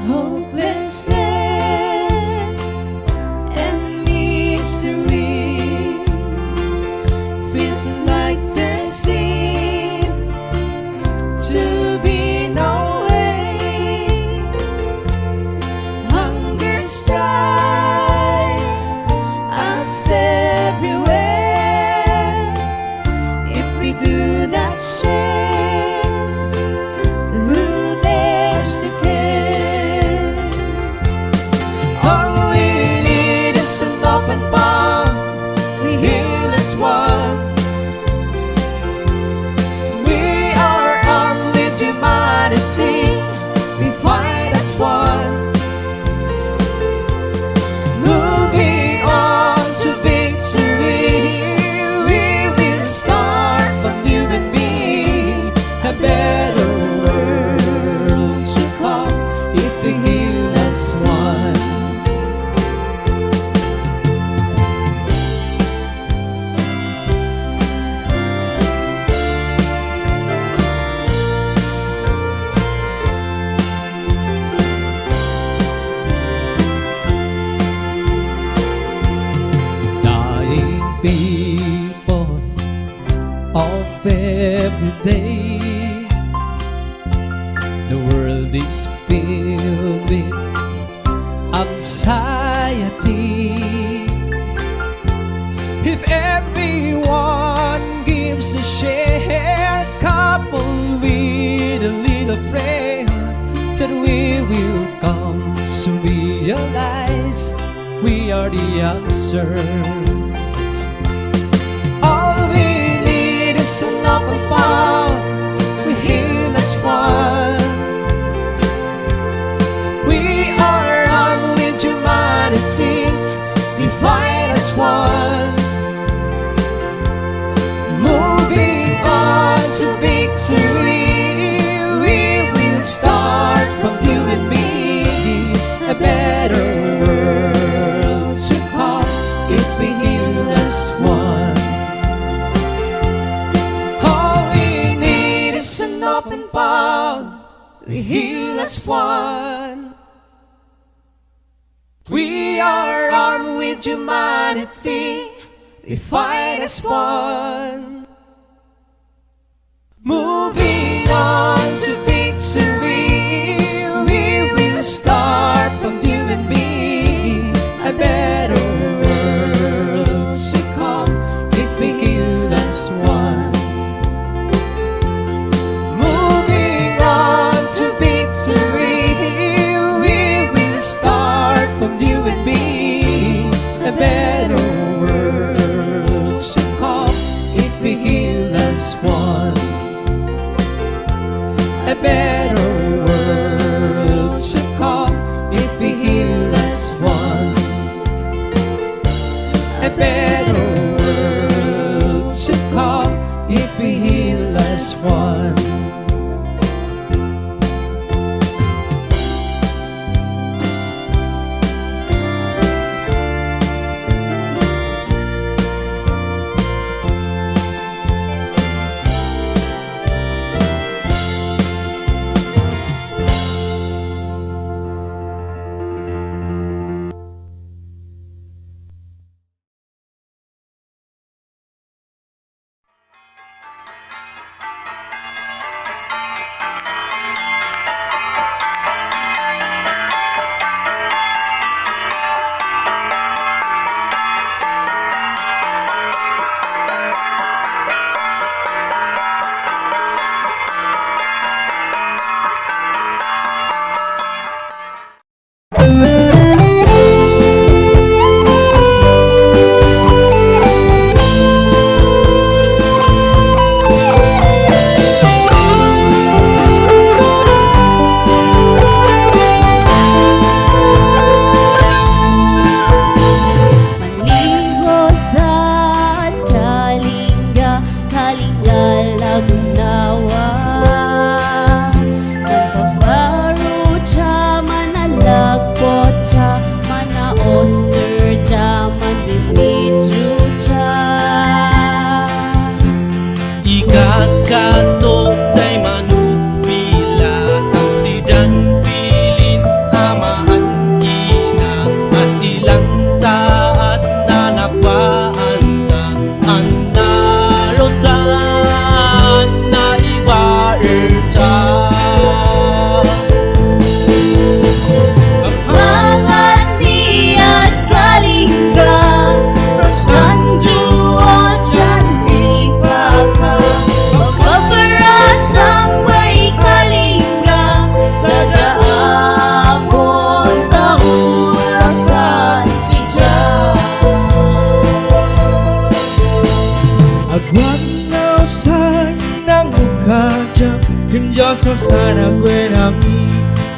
hopelessness and misery. Feels like there seems to be no way. Hunger strikes us everywhere if we do not share. Who dares to care? All we need is an open palm. We heal as one. We are armed with humanity. We fight as one. Moving on to victory. We will start from you and me. A better world to come if we heal as one. Dying people of every day. The world is filled with anxiety. If everyone gives a share, coupled with a little prayer, that we will come to realize we are the answer. All we need is an open palm. We heal as one. We are armed with humanity. We fight as one. Moving on to victory. We will start from you and me. A better world to come if we heal as one. All we need is an open palm. We heal as one. We are armed with humanity. We fight as one. Moving on to victory. We will start from you and me. A better world to come if we heal as one. Moving on to victory. We will start from you and me. A better world to come if we heal as one.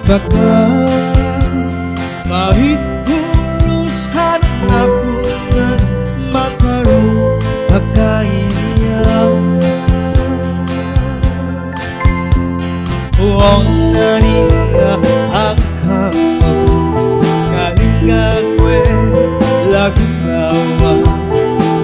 Bahkan pahit urusan aku ng magkaroon pagkaiya. Huwag na rin na akang kalinga kwe laglawa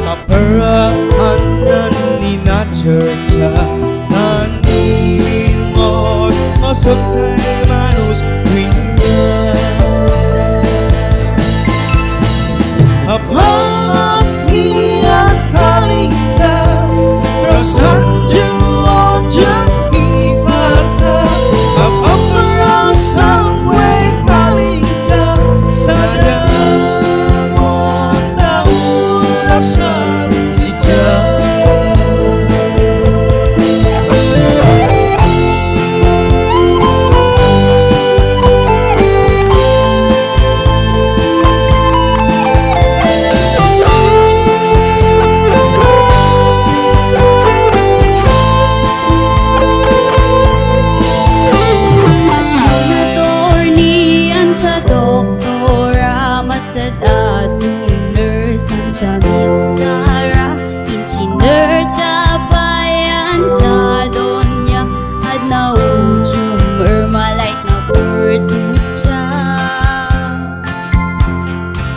maparaan na ninachercha nanimos masantay manos Apalagi ang kalinga perasaan jiwa jadi fakta apa perasaan we kalinga saja tahu rasa si Mistara, engineer bayan donya at na ujung malay na portucha.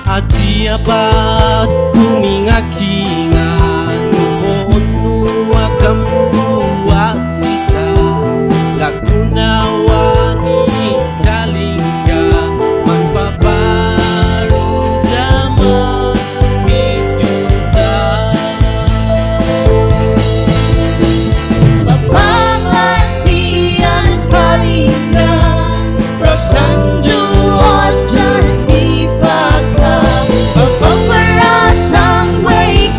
At siya ba't tumingakingan Nuhon nuwagamuwa sita Lagunawa ni kalinga Magpaparudaman midyuta Papangatian kalinga perasaan jiwa jadi fakta Paparasang way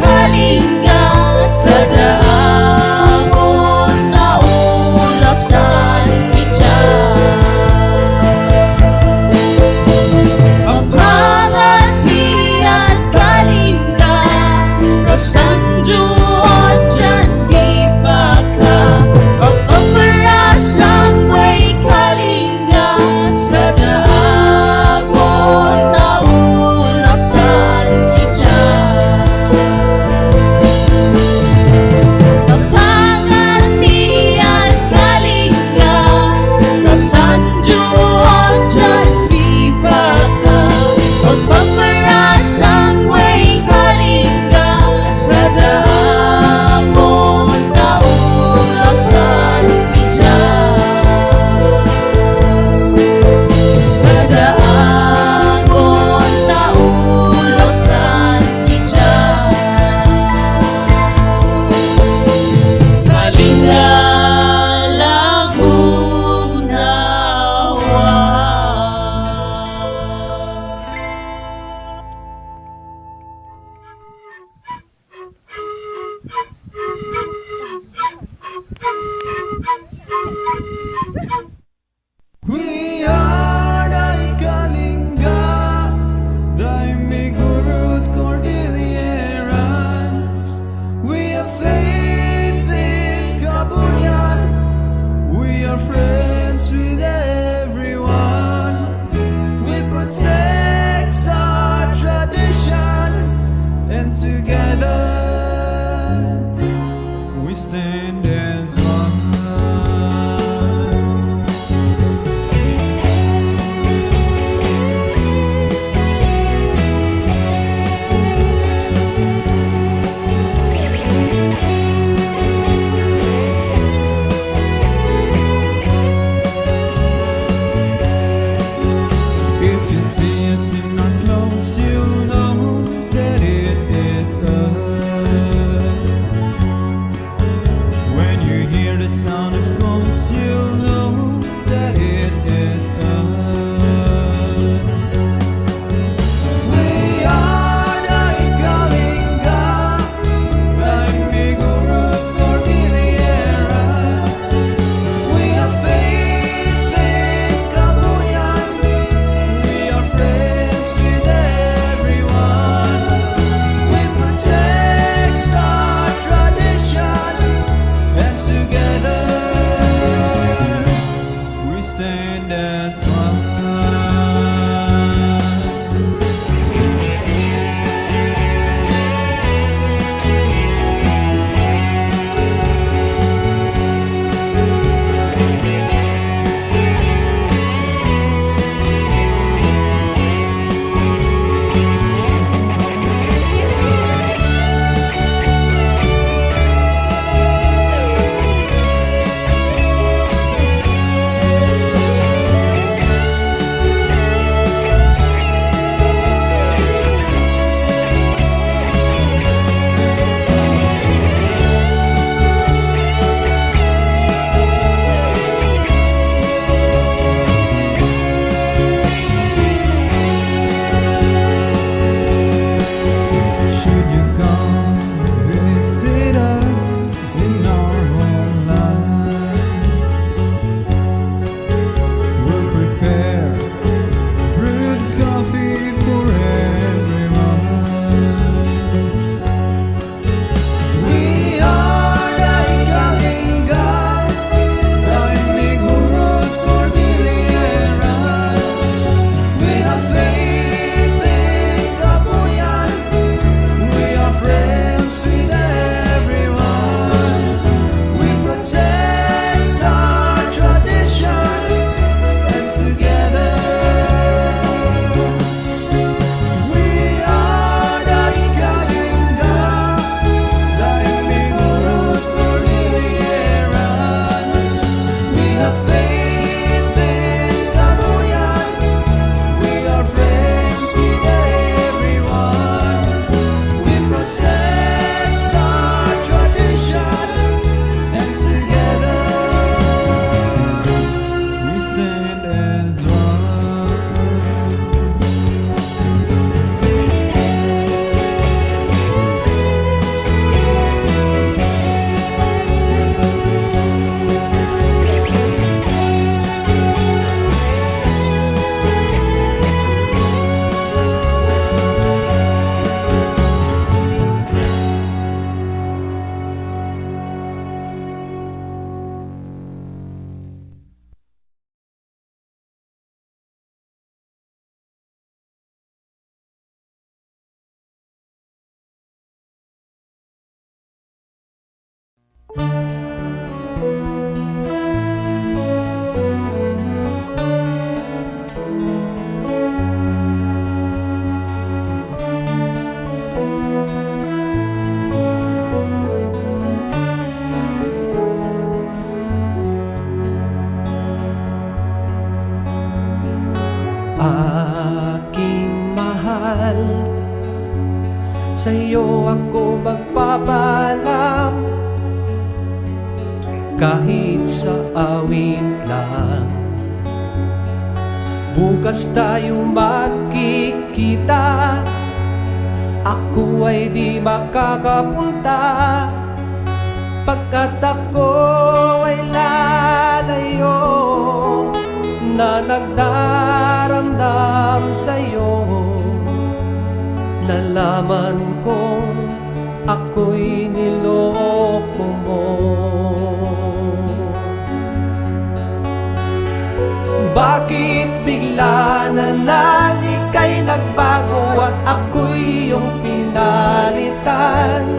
Aking mahal, sa'yo ako magpapalam, kahit sa awit lang. Bukas tayo magkikita, ako ay di makakapunta, pagkat ako ay lalayo, na nagdaramdam sa'yo. Nalaman kong ako'y niloko mo. Bakit bigla na lang ika'y nagbago at ako'y iyong pinalitan?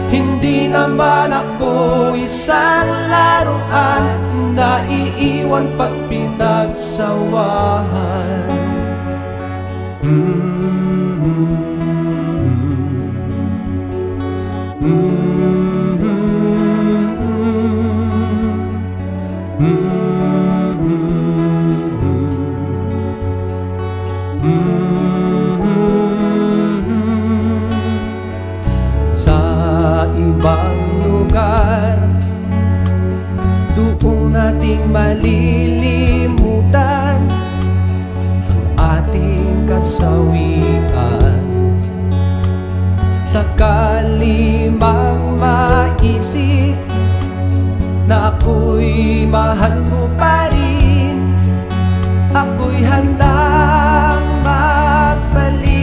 Hindi naman ako isang laruan na iiwan pag pinagsawahan. Sa ibang lugar, doon nating malilimutan ang ating kasawian. Sakali mang maisip na ako'y mahal mo pa rin, ako'y handang magbalik.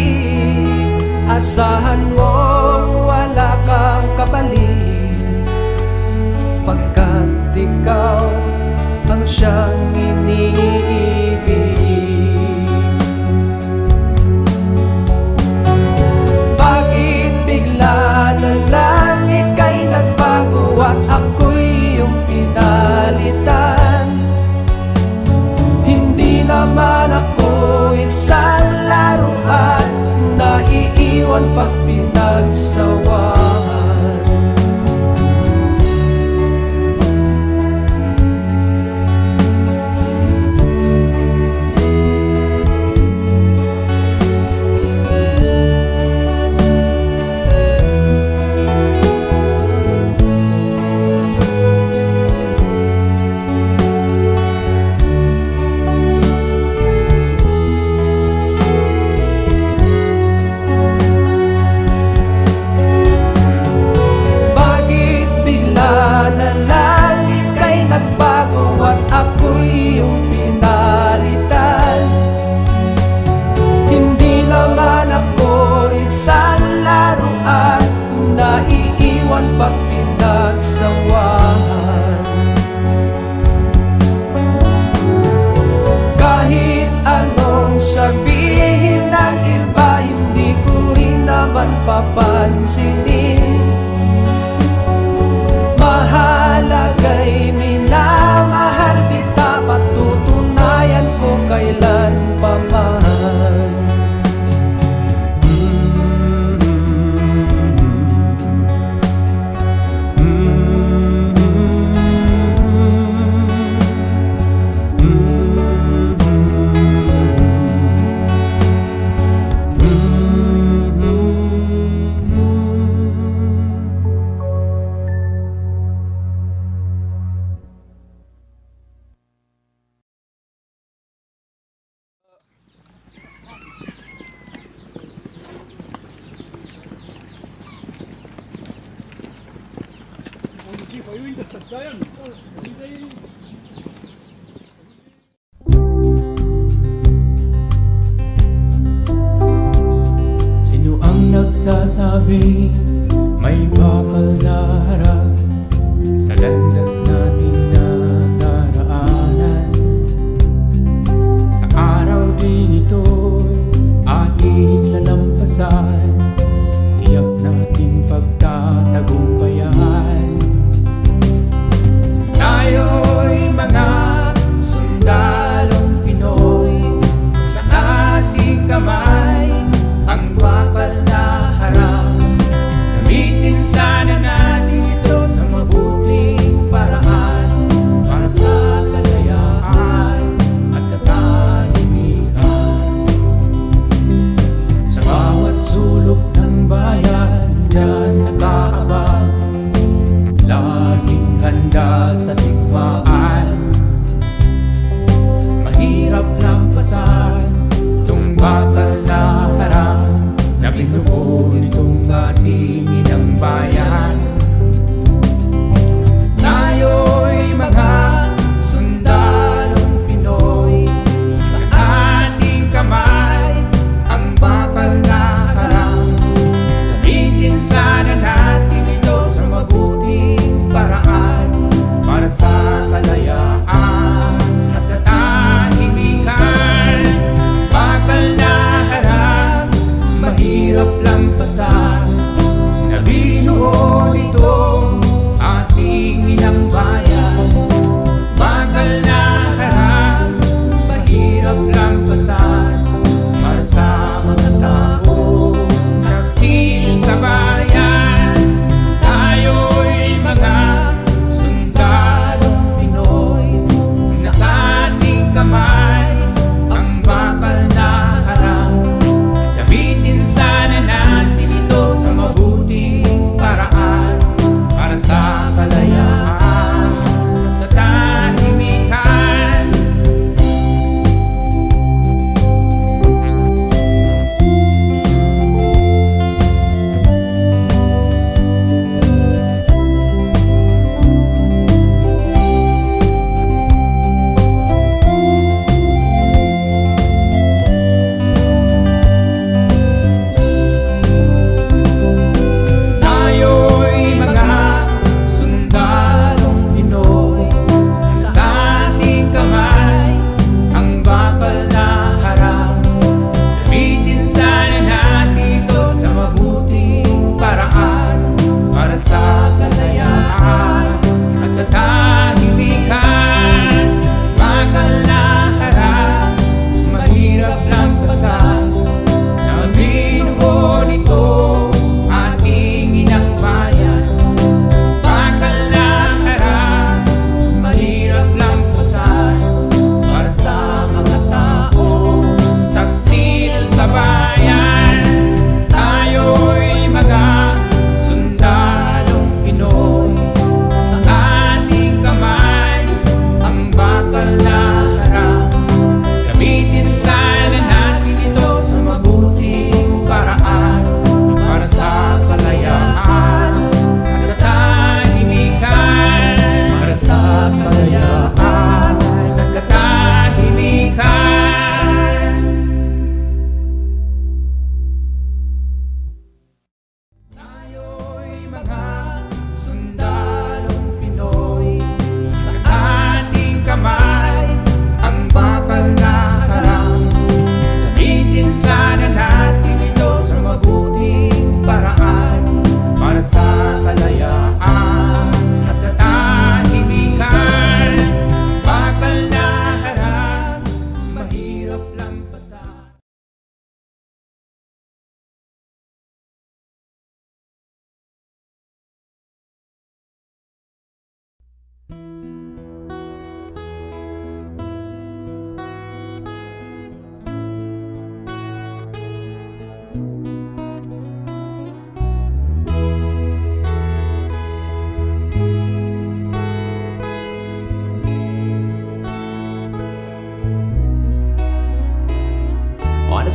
Asahan mong wala kang kapalit, pagkat ikaw ang siyang iniibig. Bakit bigla na lang ika'y nagbago at ako'y iyong pinalitan? Hindi naman ako isang laruan na iiwan pag pinagsawahan. Ako'y iyong pinalitan. Hindi naman ako isang laruan na iiwan pag pinagsawahan. Kahit anong sabihin ng iba, hindi ko rin naman papansinin. Mahalaga'y minamahal kita, patutunayan ko kailan pa man. Sino ang nagsasabi may bakal na harang sa landas natin na daraanan? Sa araw din ito'y ating lalampasan, tiyak nating pagtatagumpayan. Tayo'y mga sundalong Pinoy, sa ating kamay ang bakal na harang. Gamitin sana natin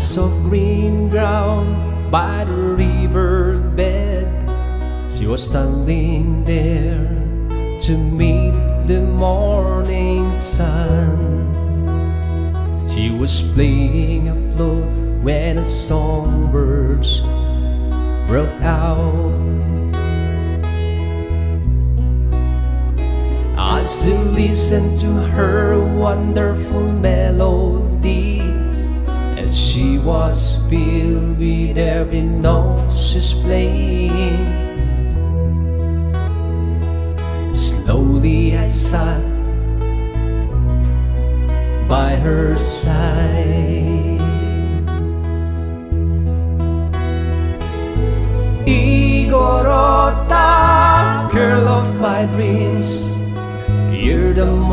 grass of green ground by the riverbed. She was standing there to meet the morning sun. She was playing a flute when the songbirds broke out. I still listen to her wonderful melody, and she was filled with every note she's playing. Slowly I sat by her side. Igorota, girl of my dreams, you're the